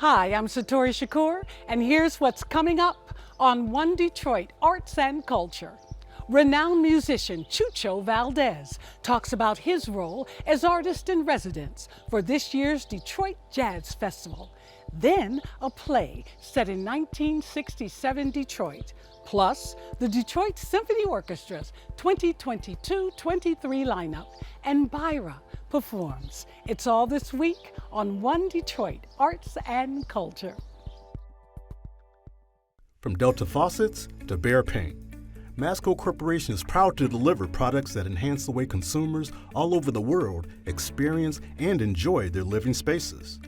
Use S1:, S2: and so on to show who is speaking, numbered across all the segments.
S1: Hi, I'm Satori Shakur, and here's what's coming up on One Detroit Arts and Culture. Renowned musician Chucho Valdes talks about his role as artist in residence for this year's Detroit Jass Festival. Then a play set in 1967 Detroit, plus the Detroit Symphony Orchestra's 2022-23 lineup, and Baira performs. It's all this week on One Detroit Arts and Culture.
S2: From Delta Faucets to Behr Paint, Masco Corporation is proud to deliver products that enhance the way consumers all over the world experience and enjoy their living spaces.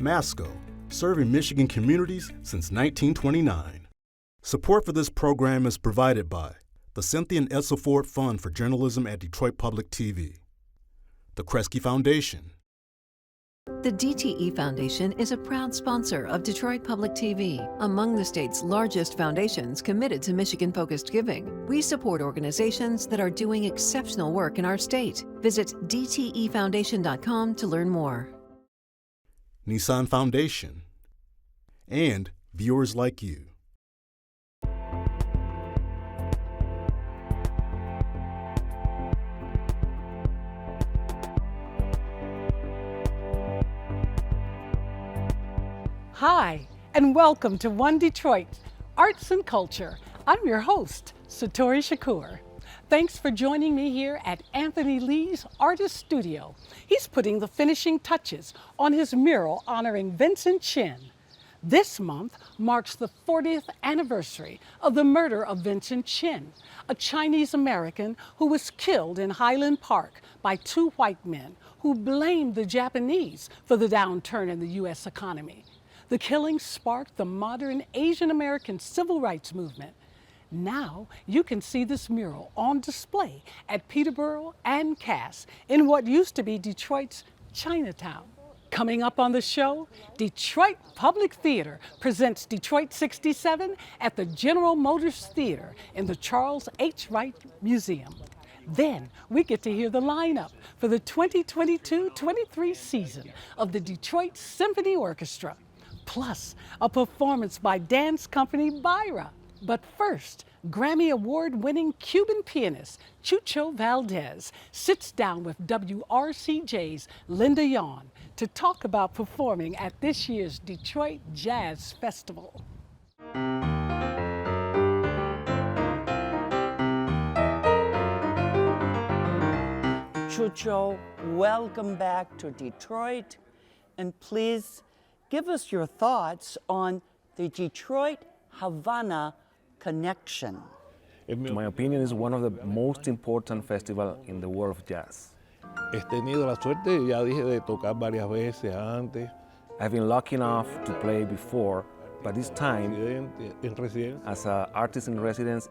S2: Masco, serving Michigan communities since 1929. Support for this program is provided by the Cynthia and Essa Ford Fund for Journalism at Detroit Public TV, the Kresge Foundation.
S3: The DTE Foundation is a proud sponsor of Detroit Public TV, among the state's largest foundations committed to Michigan-focused giving. We support organizations that are doing exceptional work in our state. Visit dtefoundation.com to learn more.
S2: Nissan Foundation, and viewers like you.
S1: Hi, and welcome to One Detroit Arts and Culture. I'm your host, Satori Shakur. Thanks for joining me here at Anthony Lee's Artist Studio. He's putting the finishing touches on his mural honoring Vincent Chin. This month marks the 40th anniversary of the murder of Vincent Chin, a Chinese American who was killed in Highland Park by two white men who blamed the Japanese for the downturn in the U.S. economy. The killing sparked the modern Asian American civil rights movement. Now you can see this mural on display at Peterborough and Cass in what used to be Detroit's Chinatown. Coming up on the show, Detroit Public Theater presents Detroit 67 at the General Motors Theater in the Charles H. Wright Museum. Then we get to hear the lineup for the 2022-23 season of the Detroit Symphony Orchestra, plus a performance by dance company Baira. But first, Grammy Award-winning Cuban pianist Chucho Valdes sits down with WRCJ's Linda Yohn to talk about performing at this year's Detroit Jass Festival.
S4: Chucho, welcome back to Detroit, and please give us your thoughts on the Detroit-Havana connection.
S5: In my opinion, it's one of the most important festivals in the world of jazz.
S6: He tenido la suerte, ya dije, de tocar varias veces antes.
S5: I've been lucky enough to play before, but this time,
S6: En residencia.
S5: as an artist in residence,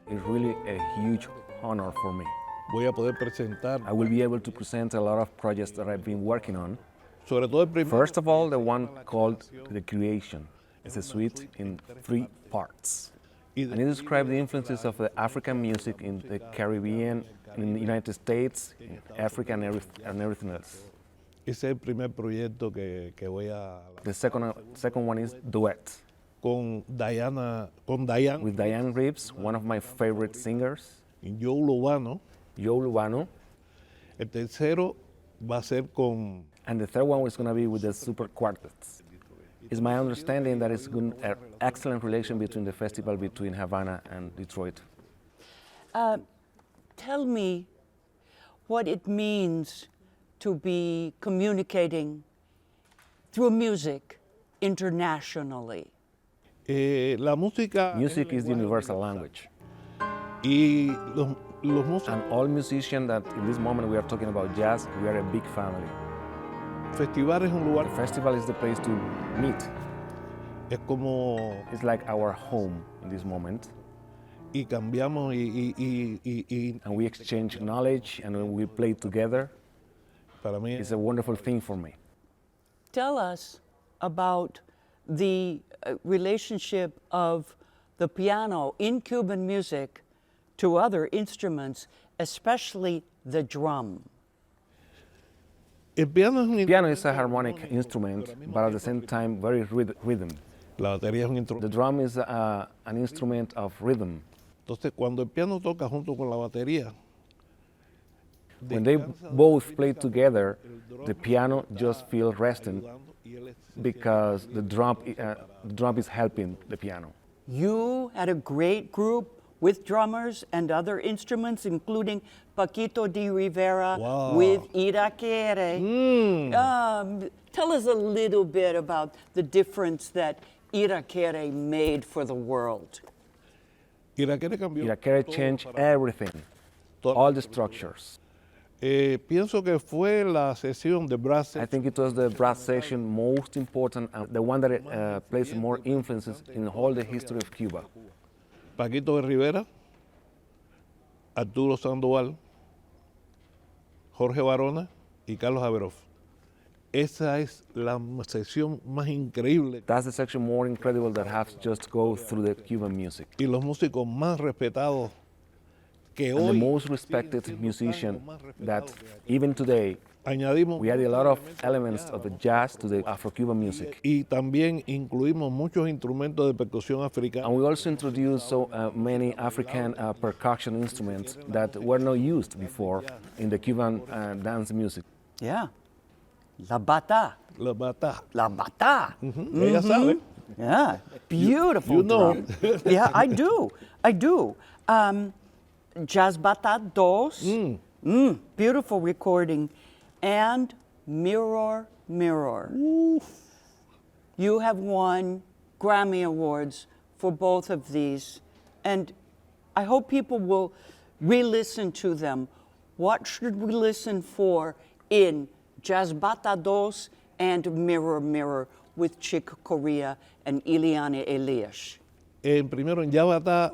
S5: it's really a huge honor for me.
S6: Voy a poder presentar,
S5: I will be able to present a lot of projects that I've been working on.
S6: sobre todo el primer.
S5: First of all, the one called The Creation. It's a suite in 3 parts. And it describes the influences of the African music in the Caribbean, in the United States, in Africa, and everything else.
S6: Ese es el primer proyecto que voy a.
S5: The second one is Duet,
S6: Con Diane,
S5: with Diane Reeves, one of my favorite singers,
S6: y Joe Lobano.
S5: Joe Lubano,
S6: El tercero va a ser con.
S5: and the third one is going to be with the Super Quartets. It's my understanding that it's an excellent relation between the festival between Havana and Detroit.
S4: Tell me what it means to be communicating through music internationally.
S6: La música.
S5: Music is the universal language,
S6: Y los músicos.
S5: and all musicians that in this moment we are talking about jazz, we are a big family.
S6: Festival es un lugar.
S5: The festival is the place to meet.
S6: Es como.
S5: It's like our home in this moment,
S6: Y cambiamos
S5: and we exchange knowledge and we play together.
S6: para mí.
S5: It's a wonderful thing for me.
S4: Tell us about the relationship of the piano in Cuban music to other instruments, especially the drum.
S6: El piano es un
S5: Piano is a harmonic instrument, but at the same time very rhythm.
S6: La batería es un
S5: The
S6: instrumento.
S5: drum is an instrument of rhythm.
S6: Entonces, cuando el piano toca junto con la batería,
S5: When they both play together, the piano just feels resting because the drum is helping the piano.
S4: You had a great group with drummers and other instruments, including Paquito de Rivera
S6: Wow.
S4: with Irakere. Tell us a little bit about the difference that Irakere made for the world.
S6: Irakere cambió.
S5: Irakere changed everything, all the structures.
S6: Pienso que fue la sesión de brass
S5: I think it was the brass section most important, and the one that plays more influences in all the history of Cuba.
S6: Paquito de Rivera, Arturo Sandoval, Jorge Barona y Carlos Averof. Esa es la sesión más increíble
S5: That's the section more incredible that has just go through the Cuban music.
S6: y los músicos más respetados que
S5: And the
S6: hoy
S5: most respected musician that even today,
S6: añadimos
S5: we add a lot of elements of the jazz to the Afro-Cuban music.
S6: y también incluimos muchos instrumentos de percusión africana.
S5: And we also introduced so many African percussion instruments that were not used before in the Cuban dance music.
S4: Yeah. La bata.
S6: La bata.
S4: La bata.
S6: Ella sabe.
S4: Yeah. Beautiful.
S6: You know.
S4: drum. Yeah, I do. I do. Jazz Bata Dos. Beautiful recording. And Mirror, Mirror. You have won Grammy Awards for both of these. And I hope people will re-listen to them. What should we listen for in Jazz Bata Dos and Mirror, Mirror with Chick Corea and Ileana Elias?
S6: Primero en Yabata,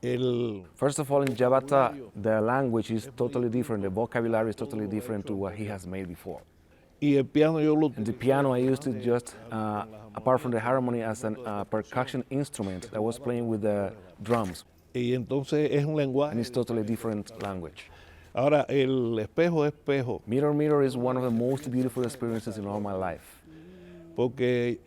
S5: First of all, in Jabata, the language is totally different. The vocabulary is totally different to what he has made before.
S6: y el piano yo lo
S5: And the piano, I used it just, apart from the harmony, as a percussion instrument that was playing with the drums.
S6: y entonces es un lenguaje.
S5: And it's totally different language.
S6: Ahora el espejo,
S5: Mirror Mirror is one of the most beautiful experiences in all my life.
S6: porque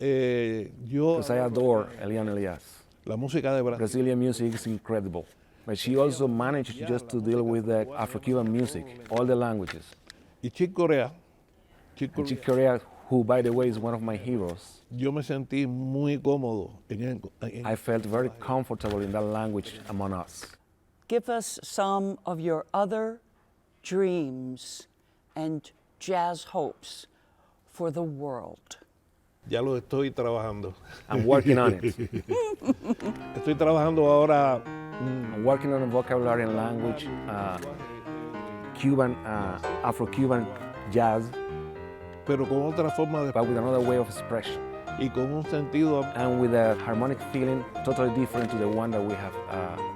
S6: yo
S5: Because I adore Eliana Elias.
S6: la música de Brasil
S5: Brazilian music is incredible. But she also managed just to deal with the Afro-Cuban music, all the languages.
S6: y Chick Corea,
S5: And Chick Corea, who by the way is one of my heroes,
S6: yo me sentí muy cómodo
S5: I felt very comfortable in that language among us.
S4: Give us some of your other dreams and jazz hopes for the world.
S6: ya lo estoy trabajando.
S5: I'm working on it.
S6: Estoy trabajando ahora
S5: I'm working on the vocabulary and language, Cuban, Afro-Cuban jazz,
S6: pero con otra forma de
S5: but with another way of expression.
S6: y con un sentido.
S5: And with a harmonic feeling totally different to the one that we have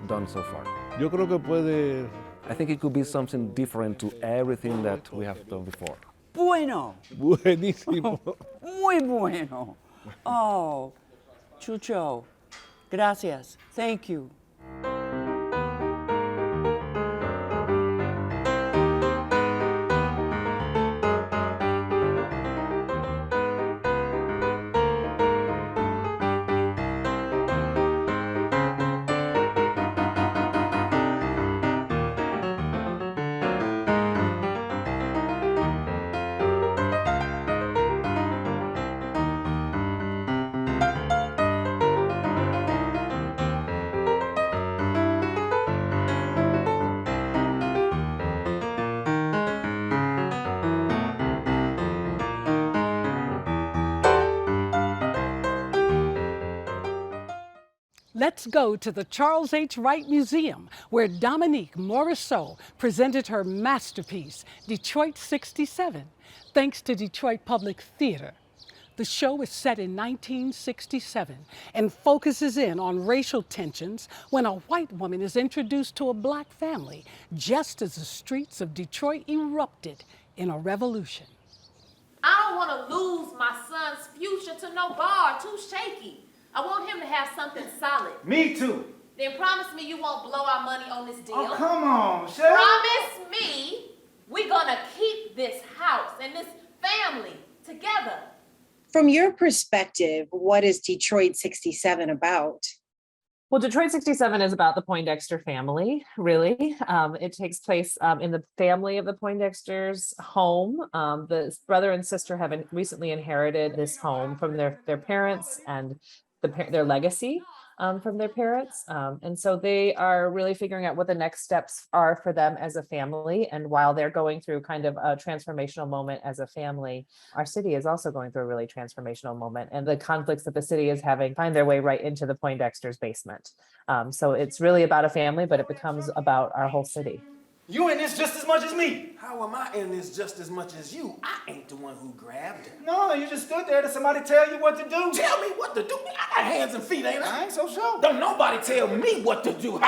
S5: done so far.
S6: Yo creo que puede.
S5: I think it could be something different to everything that we have done before.
S4: Bueno,
S6: Buenísimo.
S4: muy bueno. Oh, Chucho, gracias. Thank you.
S1: Let's go to the Charles H. Wright Museum, where Dominique Morisseau presented her masterpiece, Detroit 67, thanks to Detroit Public Theater. The show is set in 1967 and focuses in on racial tensions when a white woman is introduced to a black family just as the streets of Detroit erupted in a revolution.
S7: I don't want to lose my son's future to no bar too shaky. I want him to have something solid.
S8: Me too.
S7: Then promise me you won't blow our money on this deal.
S8: Oh, come on, Chef.
S7: Promise me We're gonna keep this house and this family together.
S8: From your perspective, what is Detroit 67 about?
S9: Well, Detroit 67 is about the Poindexter family, really. It takes place in the family of the Poindexters' home. The brother and sister have recently inherited this home from their parents and their legacy from their parents. And so they are really figuring out what the next steps are for them as a family. And while they're going through kind of a transformational moment as a family, our city is also going through a really transformational moment. And the conflicts that the city is having find their way right into the Poindexter's basement. So it's really about a family, but it becomes about our whole city.
S10: You in this just as much as me. How am I in this just as much as you? I ain't the one who grabbed her. No, you just stood there to somebody tell you what to do. Tell me what to do? I got hands and feet, ain't I? I ain't so sure. Don't nobody tell me what to do.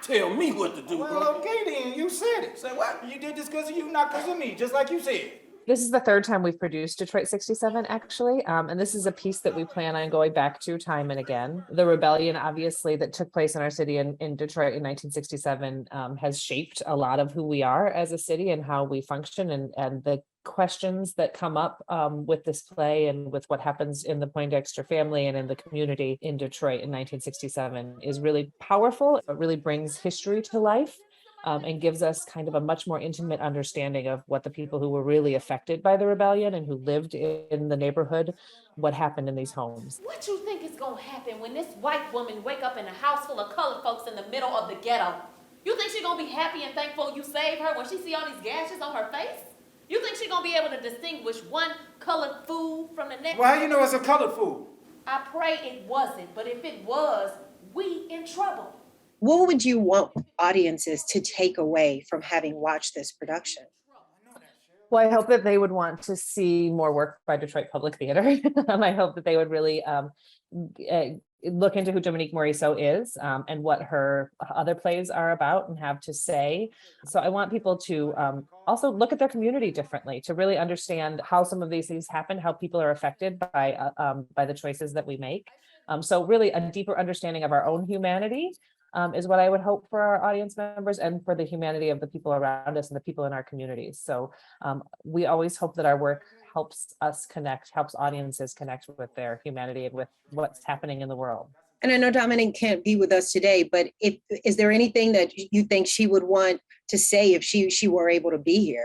S10: Tell me what to do. Well, okay then, you said it. Say what? You did this because of you, not because of me, just like you said.
S9: This is the third time we've produced Detroit 67, actually. And this is a piece that we plan on going back to time and again. The rebellion, obviously, that took place in our city in Detroit in 1967 has shaped a lot of who we are as a city and how we function, and the questions that come up with this play and with what happens in the Poindexter family and in the community in Detroit in 1967 is really powerful. It really brings history to life. And gives us kind of a much more intimate understanding of what the people who were really affected by the rebellion and who lived in the neighborhood, what happened in these homes.
S7: What you think is gonna happen when this white woman wake up in a house full of colored folks in the middle of the ghetto? You think she's gonna be happy and thankful you saved her when she see all these gashes on her face? You think she's gonna be able to distinguish one colored food from the next?
S10: Well, how you know it's a colored food?
S7: I pray it wasn't, but if it was, we in trouble.
S8: What would you want audiences to take away from having watched this production?
S9: Well, I hope that they would want to see more work by Detroit Public Theater. I hope that they would really look into who Dominique Morisseau is and what her other plays are about and have to say. So I want people to also look at their community differently, to really understand how some of these things happen, how people are affected by the choices that we make. So really a deeper understanding of our own humanity is what I would hope for our audience members and for the humanity of the people around us and the people in our communities. So we always hope that our work helps us connect, helps audiences connect with their humanity and with what's happening in the world.
S8: And I know Dominique can't be with us today, but is there anything that you think she would want to say if she were able to be here?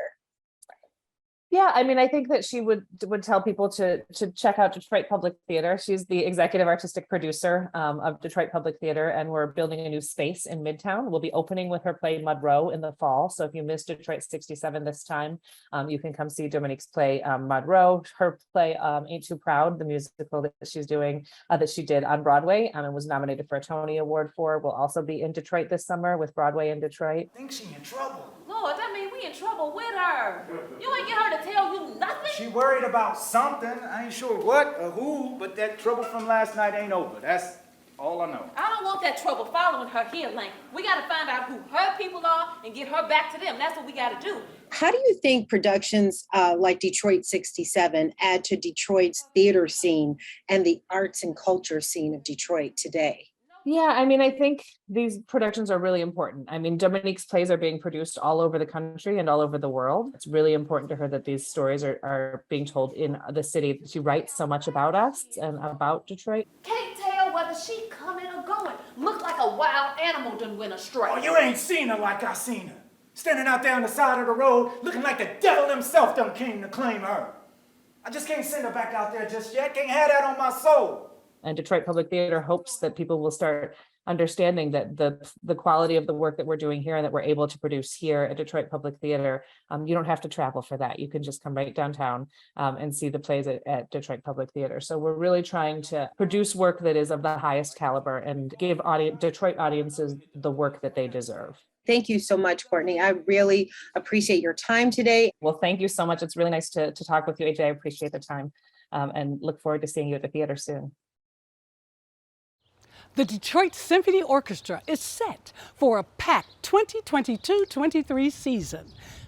S9: Yeah, I mean, I think that she would tell people to check out Detroit Public Theater. She's the executive artistic producer of Detroit Public Theater, and we're building a new space in Midtown. We'll be opening with her play Mud Row in the fall. So if you missed Detroit 67 this time, you can come see Dominique's play Mud Row. Her play Ain't Too Proud, the musical that she's doing, that she did on Broadway and was nominated for a Tony Award for, will also be in Detroit this summer with Broadway in Detroit.
S10: I think she in trouble.
S7: Lord, that means we in trouble with her. You ain't get her to tell you nothing?
S10: She worried about something. I ain't sure what or who, but that trouble from last night ain't over. That's all I know.
S7: I don't want that trouble following her here, Lane. We got to find out who her people are and get her back to them. That's what we got to do.
S8: How do you think productions like Detroit 67 add to Detroit's theater scene and the arts and culture scene of Detroit today?
S9: Yeah, I mean, I think these productions are really important. I mean, Dominique's plays are being produced all over the country and all over the world. It's really important to her that these stories are being told in the city. She writes so much about us and about Detroit.
S7: Can't tell whether she coming or going. Look like a wild animal done went astray.
S10: Oh, you ain't seen her like I seen her. Standing out there on the side of the road, looking like the devil himself done came to claim her. I just can't send her back out there just yet. Can't have that on my soul.
S9: And Detroit Public Theater hopes that people will start understanding that the quality of the work that we're doing here and that we're able to produce here at Detroit Public Theater, you don't have to travel for that. You can just come right downtown and see the plays at Detroit Public Theater. So we're really trying to produce work that is of the highest caliber and give Detroit audiences the work that they deserve.
S8: Thank you so much, Courtney. I really appreciate your time today.
S9: Well, thank you so much. It's really nice to talk with you, AJ. I appreciate the time and look forward to seeing you at the theater soon.
S1: The Detroit Symphony Orchestra is set for a packed 2022-23 season.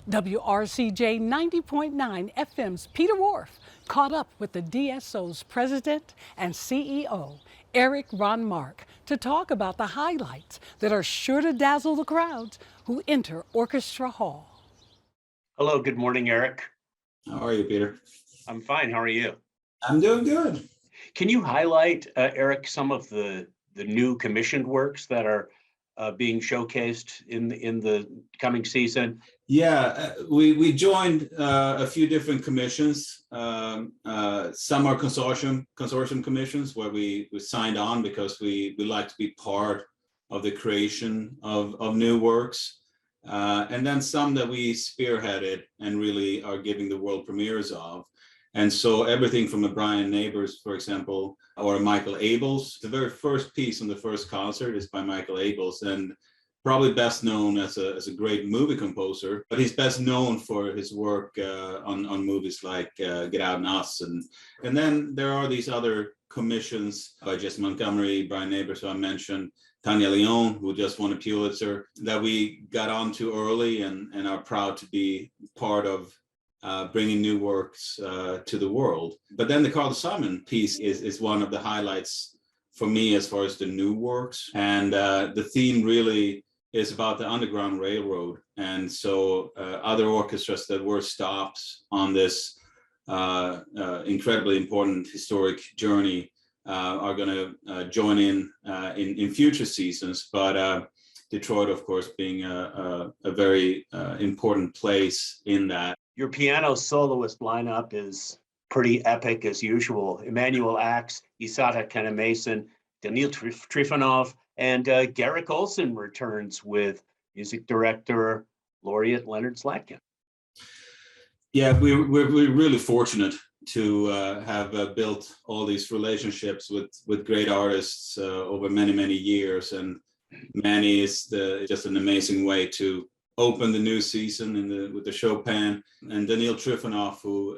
S1: WRCJ 90.9 FM's Peter Whorf caught up with the DSO's president and CEO, Erik Ronmark, to talk about the highlights that are sure to dazzle the crowds who enter Orchestra Hall.
S11: Hello, good morning, Erik.
S12: How are you, Peter?
S11: I'm fine. How are you?
S12: I'm doing good.
S11: Can you highlight, Erik, some of the new commissioned works that are being showcased in the coming season?
S12: Yeah, we joined a few different commissions. Some are consortium commissions where we signed on because we like to be part of the creation of new works. And then some that we spearheaded and really are giving the world premieres of. And so everything from a Bryan Neighbors, for example, or Michael Abels. The very first piece on the first concert is by Michael Abels, and probably best known as a great movie composer, but he's best known for his work on movies like Get Out and Us. And then there are these other commissions by Jesse Montgomery, Bryan Neighbors, who I mentioned, Tanya Leon, who just won a Pulitzer, that we got onto early and are proud to be part of bringing new works to the world. But then the Carl Simon piece is one of the highlights for me as far as the new works. And the theme really is about the Underground Railroad. And so other orchestras that were stops on this incredibly important historic journey are going to join in future seasons. But Detroit, of course, being a very important place in that.
S11: Your piano soloist lineup is pretty epic as usual. Emmanuel Axe, Isata Kenemason, Danil Trifonov, and Garrick Olson returns with music director laureate Leonard Slatkin.
S12: Yeah, we're really fortunate to have built all these relationships with great artists over many years, and Manny is just an amazing way to open the new season with the Chopin, and Danil Trifonov, who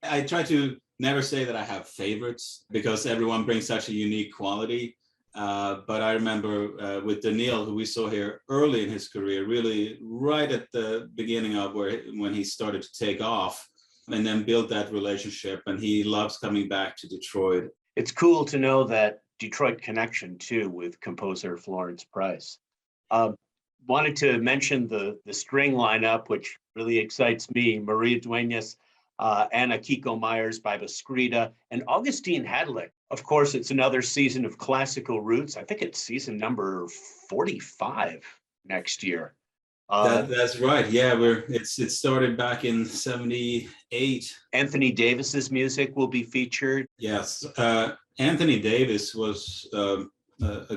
S12: I try to never say that I have favorites because everyone brings such a unique quality. But I remember with Danil, who we saw here early in his career, really right at the beginning of when he started to take off, and then build that relationship. And he loves coming back to Detroit.
S11: It's cool to know that Detroit connection too with composer Florence Price. Wanted to mention the string lineup, which really excites me. Maria Duenas, Anna Kiko Myers by Baskrita, and Augustine Hadlick. Of course, it's another season of classical roots. I think it's season number 45 next year.
S12: That's right. Yeah, it started back in '78.
S11: Anthony Davis's music will be featured.
S12: Yes, Anthony Davis was a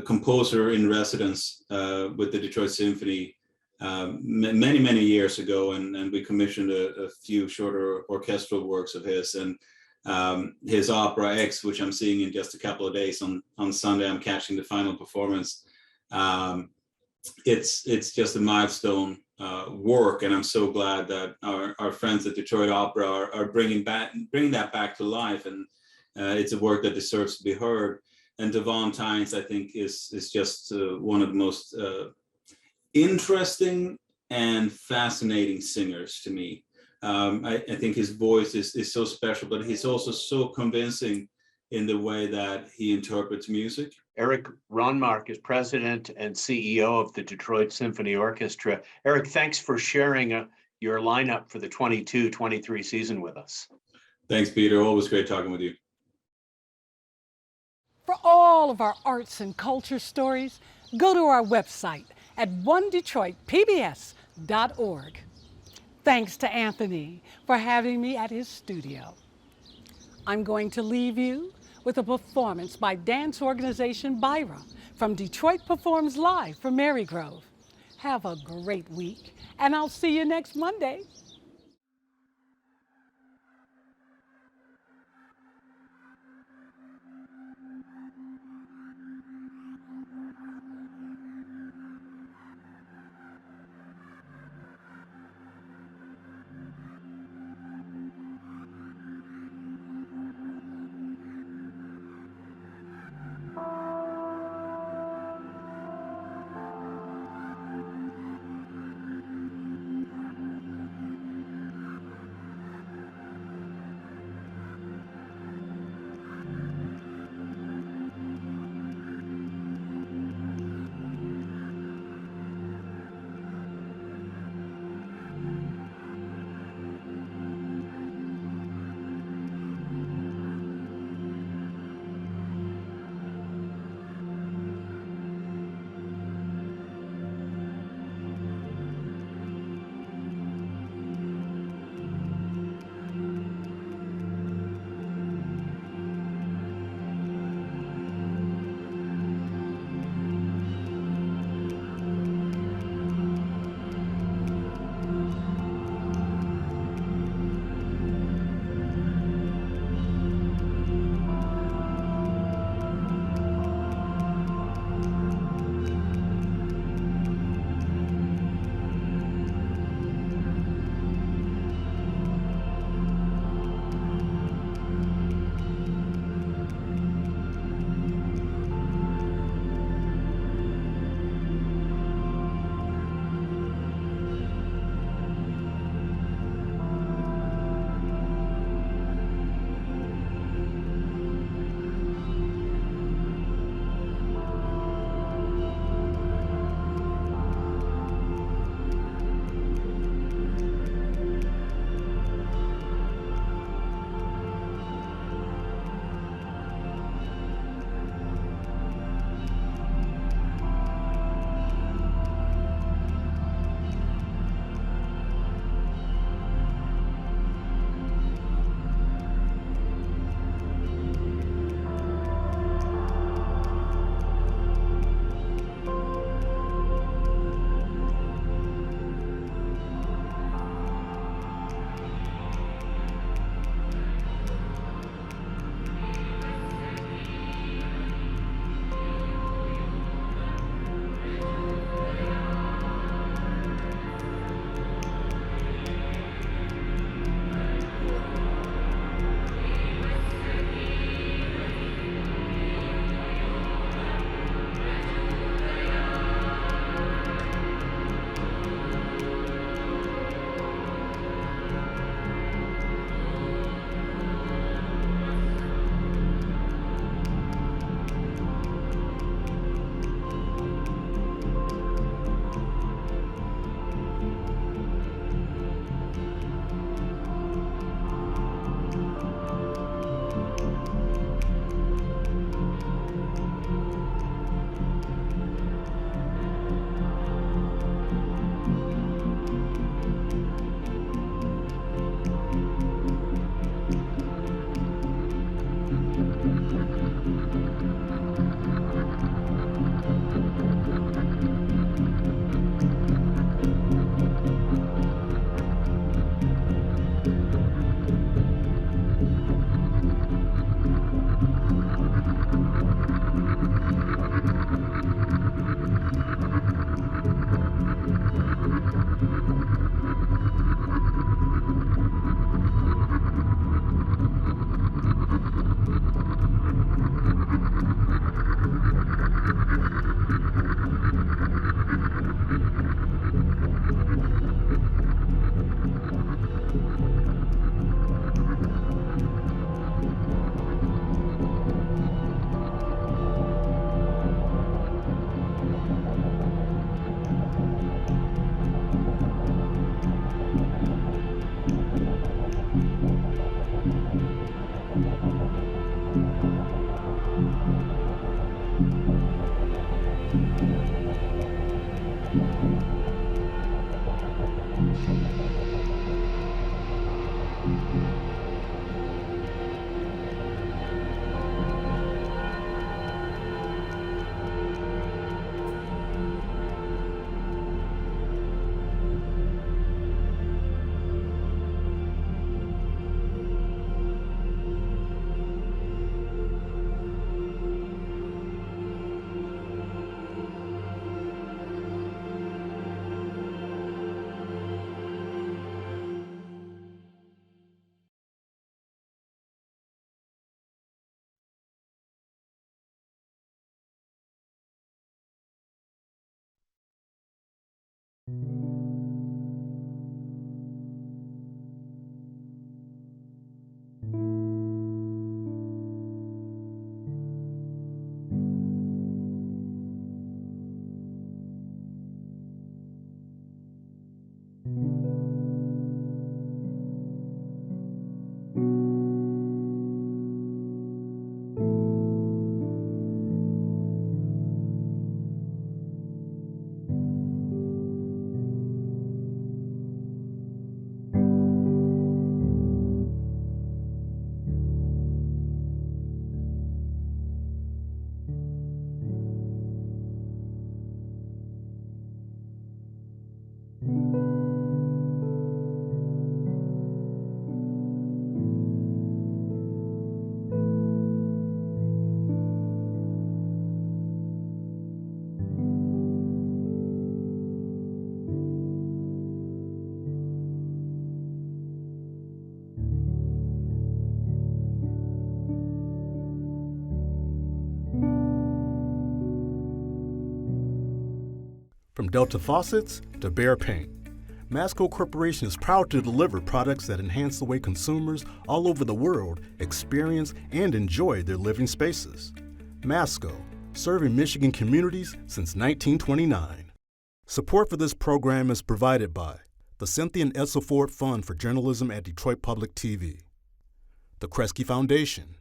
S12: composer in residence with the Detroit Symphony many years ago, and we commissioned a few shorter orchestral works of his, and his opera X, which I'm seeing in just a couple of days on Sunday. I'm catching the final performance. It's just a milestone work, and I'm so glad that our friends at Detroit Opera are bringing that back to life, and it's a work that deserves to be heard. And Devon Tynes, I think, is just one of the most interesting and fascinating singers to me. I think his voice is so special, but he's also so convincing in the way that he interprets music.
S11: Erik Ronmark is president and CEO of the Detroit Symphony Orchestra. Erik, thanks for sharing your lineup for the 22-23 season with us.
S12: Thanks, Peter. Always great talking with you.
S1: For all of our arts and culture stories, go to our website at onedetroitpbs.org. Thanks to Anthony for having me at his studio. I'm going to leave you with a performance by dance organization Baira from Detroit Performs Live for Marygrove. Have a great week, and I'll see you next Monday.
S2: From Delta faucets to Behr paint, Masco Corporation is proud to deliver products that enhance the way consumers all over the world experience and enjoy their living spaces. Masco, serving Michigan communities since 1929. Support for this program is provided by the Cynthia and Edsel Ford Fund for Journalism at Detroit Public TV, the Kresge Foundation.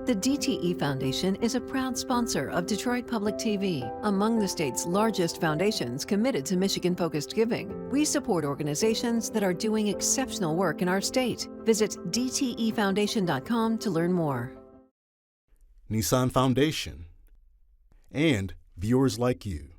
S3: The DTE Foundation is a proud sponsor of Detroit Public TV, among the state's largest foundations committed to Michigan-focused giving. We support organizations that are doing exceptional work in our state. Visit dtefoundation.com to learn more.
S2: Nissan Foundation, and viewers like you.